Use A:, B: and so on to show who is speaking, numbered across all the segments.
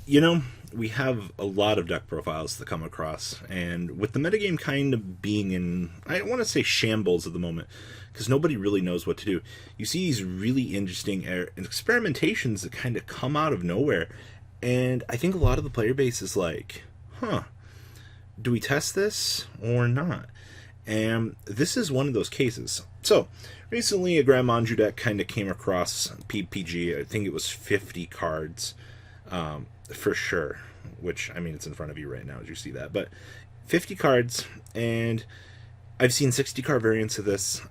A: You know, we have a lot of deck profiles to come across, and with the metagame kind of being in, I don't want to say shambles at the moment, because nobody really knows what to do. You see these really interesting experimentations that kind of come out of nowhere, and I think a lot of the player base is like, huh, do we test this or not? And this is one of those cases. So, recently a Gren Maju deck kind of came across PPG. I think it was 50 cards. For sure, which, I mean, it's in front of you right now as you see that, but 50 cards, and I've seen 60 card variants of this.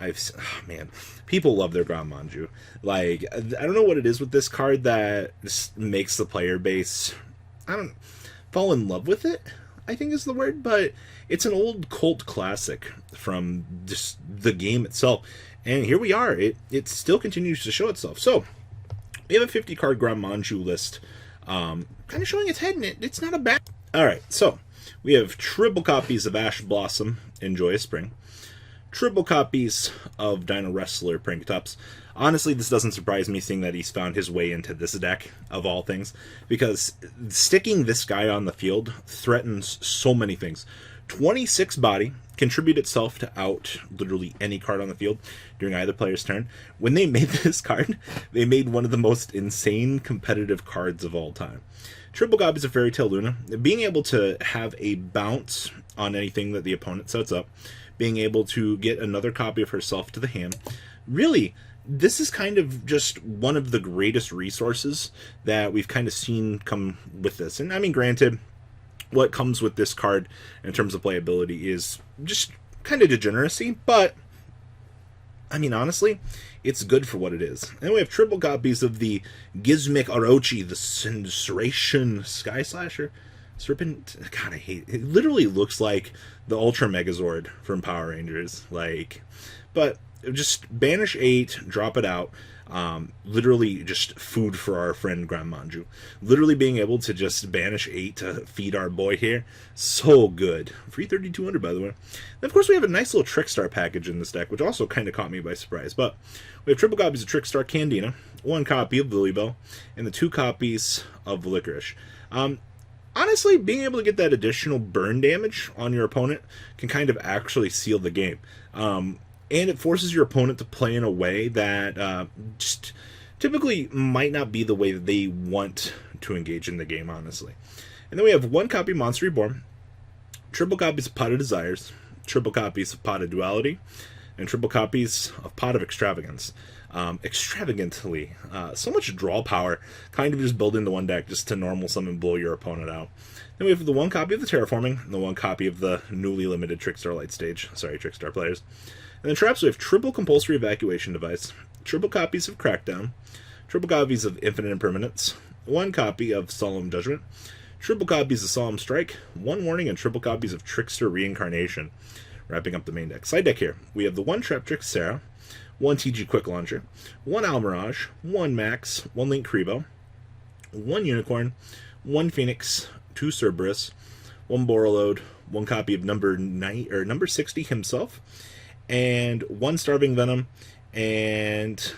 A: Man, people love their Gren Maju. Like, I don't know what it is with this card that just makes the player base, I don't fall in love with it, I think is the word, but it's an old cult classic from just the game itself, and here we are. It still continues to show itself. So, we have a 50 card Gren Maju list, kind of showing its head, and it's not a bad... Alright, so, we have triple copies of Ash Blossom, Enjoy a Spring. Triple copies of Dino Wrestler, Prank-a-Tups. Honestly, this doesn't surprise me, seeing that he's found his way into this deck, of all things, because sticking this guy on the field threatens so many things. 26 body, contribute itself to out literally any card on the field during either player's turn. When they made this card, they made one of the most insane competitive cards of all time. Triple copies of Fairy Tale Luna. Being able to have a bounce on anything that the opponent sets up, being able to get another copy of herself to the hand. Really, this is kind of just one of the greatest resources that we've kind of seen come with this. And I mean, granted, what comes with this card in terms of playability is just kind of degeneracy, but I mean, honestly, it's good for what it is. And we have triple copies of the Gizmic Orochi, the Cincinnation Sky Slasher. Serpent, God, I hate it. It literally looks like the Ultra Megazord from Power Rangers. Like, but just banish 8, drop it out. Literally just food for our friend Gren Maju. Literally being able to just banish 8 to feed our boy here. So good. Free 3,200, by the way. And of course, we have a nice little Trickstar package in this deck, which also kind of caught me by surprise. But we have triple copies of Trickstar Candina, 1 copy of Lilybell, and the 2 copies of Licorice. Honestly, being able to get that additional burn damage on your opponent can kind of actually seal the game. And it forces your opponent to play in a way that just typically might not be the way that they want to engage in the game, honestly. And then we have 1 copy of Monster Reborn, triple copies of Pot of Desires, triple copies of Pot of Duality, and triple copies of Pot of Extravagance. Extravagantly. So much draw power, kind of just build into one deck just to normal summon and blow your opponent out. Then we have the 1 copy of the Terraforming, and the 1 copy of the newly limited Trickstar Light Stage. Sorry, Trickstar players. And then traps, we have triple compulsory evacuation device, triple copies of Crackdown, triple copies of Infinite Impermanence, 1 copy of Solemn Judgment, triple copies of Solemn Strike, 1 warning, and triple copies of Trickster Reincarnation. Wrapping up the main deck. Side deck here, we have the 1 Trap Trick Sarah, 1 TG Quick Launcher, 1 Almirage, 1 Max, 1 Link Kribo, 1 Unicorn, 1 Phoenix, 2 Cerberus, 1 Borreload, 1 copy of number 60 himself, and 1 Starving Venom, and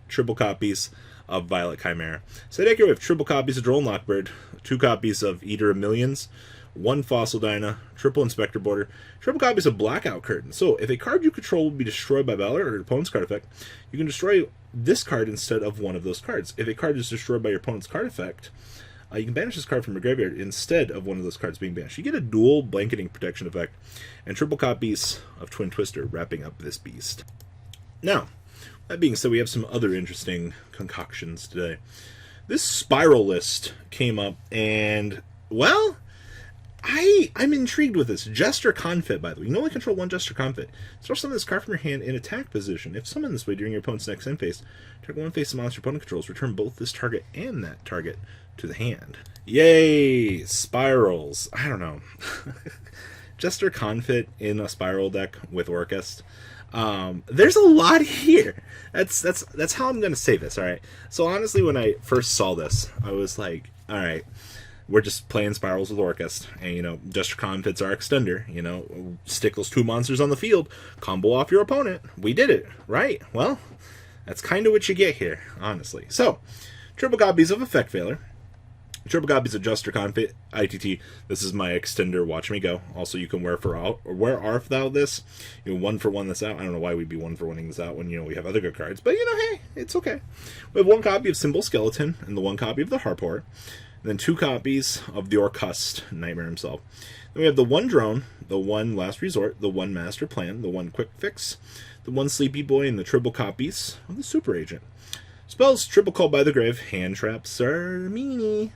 A: triple copies of Violet Chimera. So deck here we have triple copies of Droll Lockbird, 2 copies of Eater of Millions, 1 Fossil Dyna, triple Inspector Border, triple copies of Blackout Curtain. So if a card you control will be destroyed by Valor or your opponent's card effect, you can destroy this card instead of one of those cards. If a card is destroyed by your opponent's card effect, you can banish this card from your graveyard instead of one of those cards being banished. You get a dual blanketing protection effect, and triple copies of Twin Twister wrapping up this beast. Now, that being said, we have some other interesting concoctions today. This Spyral list came up, and, well, I'm intrigued with this. Jester Confit, by the way. You can only control 1 Jester Confit. Store summon this card from your hand in attack position. If summoned this way during your opponent's next end phase, target 1 face of monster your opponent controls. Return both this target and that target to the hand. Yay! Spirals. I don't know. Jester Confit in a Spiral deck with Orchest. There's a lot here. That's how I'm going to say this, alright? So honestly, when I first saw this, I was like, alright, we're just playing Spirals with Orchest, and, you know, Jester Confit's our extender, you know, stick those 2 monsters on the field, combo off your opponent. We did it, right? Well, that's kind of what you get here, honestly. So, triple copies of Effect Failure, Triple copies of Juster Confit ITT. This is my extender. Watch me go. Also, you can where art thou this. You know, 1-for-1 this out. I don't know why we'd be 1-for-1ing this out when we have other good cards, but hey, it's okay. We have 1 copy of Symbol Skeleton and the 1 copy of the Harpor, and then 2 copies of the Orcust Nightmare himself. Then we have the 1 Drone, the 1 Last Resort, the 1 Master Plan, the 1 Quick Fix, the 1 Sleepy Boy, and the triple copies of the Super Agent. Spells: Triple Call by the Grave, Hand Trap, Sir Meanie.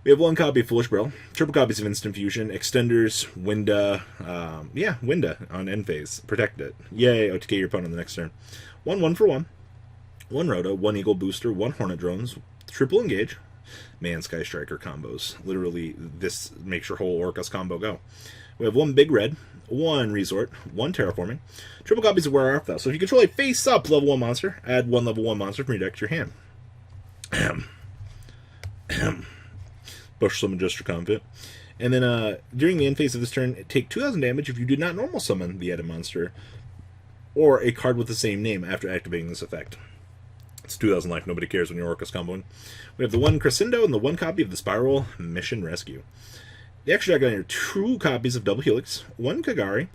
A: We have 1 copy of Foolish Braille, triple copies of Instant Fusion, Extenders, Winda, Winda on end phase, protect it. Yay, OTK your opponent on the next turn. 1-1-for-1, 1 Rhoda, 1 Eagle Booster, 1 Hornet Drones, triple engage, Man Sky Striker combos. Literally, this makes your whole Orcus combo go. We have 1 Big Red, 1 Resort, 1 Terraforming, triple copies of Where Art Thou. So if you control a face-up level 1 monster, add 1 level 1 monster from your deck to your hand. Bush Summon Juster Confit. And then during the end phase of this turn, take 2,000 damage if you did not normal summon the added monster or a card with the same name after activating this effect. It's 2,000 life, nobody cares when you're Orcus comboing. We have the 1 Crescendo and the 1 copy of the Spyral Mission Rescue. The extra deck on here, 2 copies of Double Helix, 1 Kagari,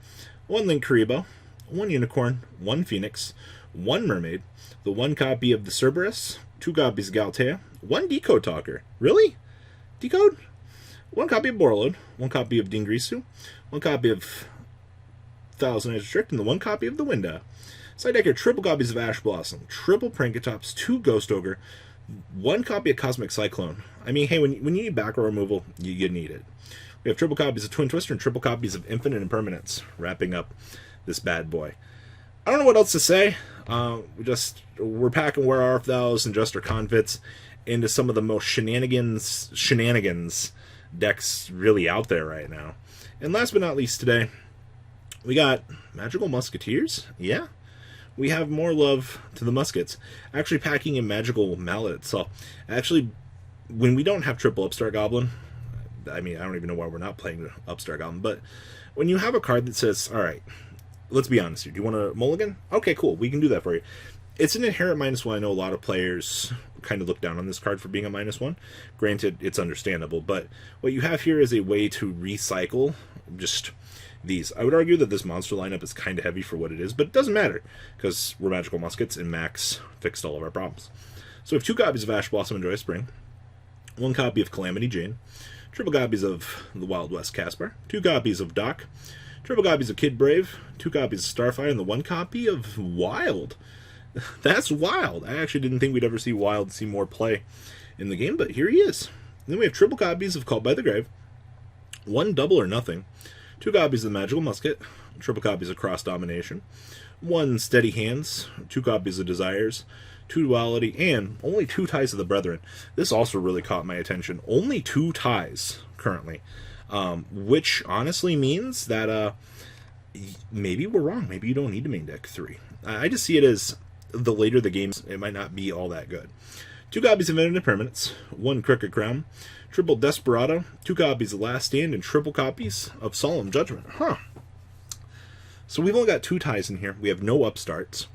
A: 1 Link Karibo, 1 Unicorn, 1 Phoenix, 1 Mermaid, the 1 copy of the Cerberus, 2 copies of Galtea, 1 Decode Talker. Really? Decode? 1 copy of Borreload, 1 copy of Dingrisu, 1 copy of Thousand Edge Strict, and the 1 copy of the Winda. Side deck here, triple copies of Ash Blossom, triple Prankatops, 2 Ghost Ogre, 1 copy of Cosmic Cyclone. I mean, hey, when you need back row removal, you need it. We have triple copies of Twin Twister and triple copies of Infinite Impermanence, wrapping up this bad boy. I don't know what else to say. We're packing Where Art Thou's and Juster Confits into some of the most shenanigans decks really out there right now. And last but not least today, we got Magical Musketeers. Yeah, we have more love to the muskets. Actually packing in Magical Mallet itself. Actually, when we don't have triple Upstart Goblin, I mean, I don't even know why we're not playing Upstart Goblin, but when you have a card that says, all right, let's be honest here, do you want a mulligan? Okay, cool, we can do that for you. It's an inherent -1. I know a lot of players kind of look down on this card for being a -1. Granted, it's understandable, but what you have here is a way to recycle just these. I would argue that this monster lineup is kind of heavy for what it is, but it doesn't matter, because we're Magical Muskets, and Max fixed all of our problems. So we have 2 copies of Ash Blossom and Joy Spring, 1 copy of Calamity Jane, triple copies of the Wild West Caspar, 2 copies of Doc, triple copies of Kid Brave, 2 copies of Starfire, and the 1 copy of Wild. That's Wild. I actually didn't think we'd ever see Wild see more play in the game, but here he is. And then we have triple copies of Called by the Grave, 1 Double or Nothing, 2 copies of the Magical Musket, triple copies of Cross Domination, 1 Steady Hands, 2 copies of Desires, 2 Duality, and only 2 Ties of the Brethren. This also really caught my attention. Only 2 ties currently, which honestly means that maybe we're wrong. Maybe you don't need to main deck 3. I just see it as the later the games, it might not be all that good. 2 copies of Infinite Permanence, 1 Crooked Crown, triple Desperado, 2 copies of Last Stand, and triple copies of Solemn Judgment. So we've only got 2 ties in here. We have no upstarts.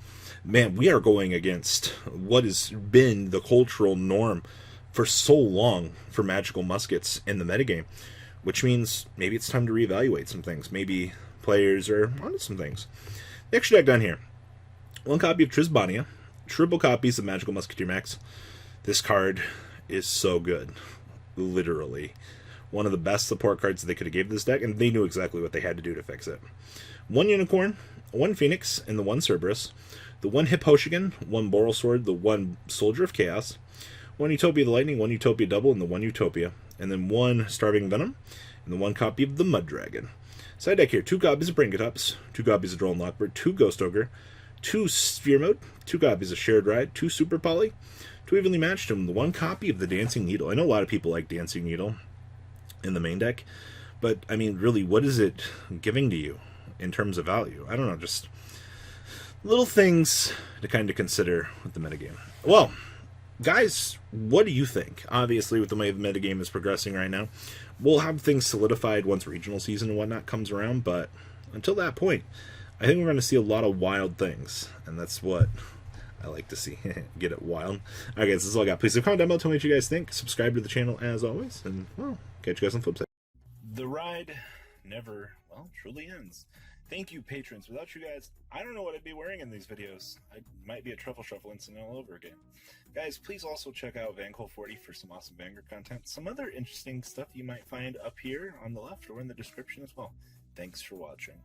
A: Man, we are going against what has been the cultural norm for so long for Magical Muskets in the metagame, which means maybe it's time to reevaluate some things. Maybe players are onto some things. The extra deck down here, 1 copy of Trisbania, triple copies of Magical Musketeer Max. This card is so good. Literally. One of the best support cards that they could have gave this deck, and they knew exactly what they had to do to fix it. 1 Unicorn, 1 Phoenix, and the 1 Cerberus. The 1 Hipposhigan, 1 Boral Sword, the 1 Soldier of Chaos. 1 Utopia of the Lightning, 1 Utopia Double, and the 1 Utopia. And then 1 Starving Venom, and the 1 copy of the Mud Dragon. Side deck here, 2 copies of Brinkatops, 2 copies of Droll and Lockbird, 2 Ghost Ogre, 2 Sphere Mode, 2 copies of Shared Ride, 2 Super Poly, 2 Evenly Matched, and the 1 copy of the Dancing Needle. I know a lot of people like Dancing Needle in the main deck, but, I mean, really, what is it giving to you in terms of value? I don't know, just little things to kind of consider with the metagame. Well, guys, what do you think? Obviously, with the way the metagame is progressing right now, we'll have things solidified once regional season and whatnot comes around, but until that point, I think we're going to see a lot of wild things, and that's what I like to see. Get it wild. Alright guys, this is all I got. Please leave a comment down below, tell me what you guys think. Subscribe to the channel as always, and well, catch you guys on the flip side. The ride never, well, truly ends. Thank you, patrons. Without you guys, I don't know what I'd be wearing in these videos. I might be a truffle shuffle incident all over again. Guys, please also check out Vanquil40 for some awesome Vanguard content. Some other interesting stuff you might find up here on the left or in the description as well. Thanks for watching.